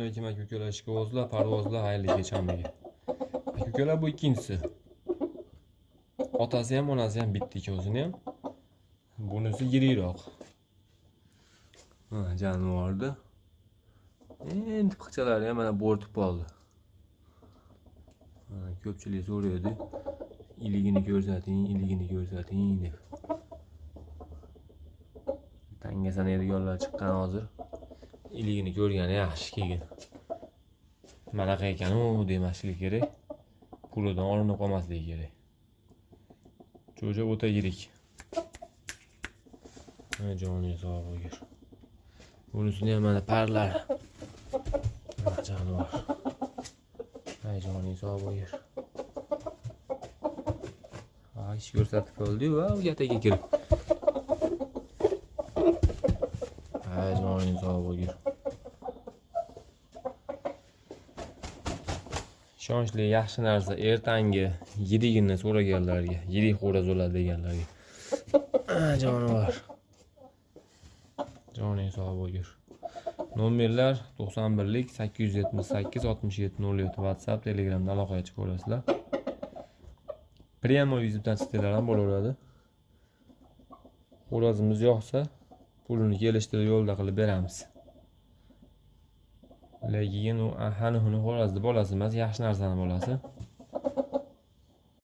alaykum aka ukalar, ishqibozlar, parvozlar, xayrli kechamligi. Aka ukalar, bu ikkinchisi. Otasi ham, onasi ham bitta ikkovsini ham. Bunisi yirikroq. Jonivorda. Endi piqchalari ham mana bo'rtib qoldi. Ko'pchilik so'raydi. Iligini ko'rsating deb. Tanga sanaydiganlar chiqqan hozir. Iligini ko'rgani yaxshi keyin. Manaqa ekan u demaslik kerak. Pulidan olinib qolmasligi kerak. Cho'ja o'ta yirik. Joning sog' bo'lgin. Bunisini ham mana parlar. Jonivor. Joning sog' bo'lgin. Ish ko'rsatib qoldi-yu, va uyataga kirib. Joning sog' bo'lgin. Ishonchli yaxshi narsa ertangi yirigini so'raganlarga, yirik xo'roz bo'ladi deganlarga. Jonivor. Joning sog' bo'lgin. Nomerlar 91lik 878 67 07 WhatsApp, Telegramda aloqaga chiqib ko'rasizlar. Primo vizitdan sitlar ham bo'laveradi. Xo'rozimiz yo'qsa, pulini kelishtirib yo'lda qilib beramiz. Lekin u hali xo'rozni bolasi emas, yaxshi narsani bolasi.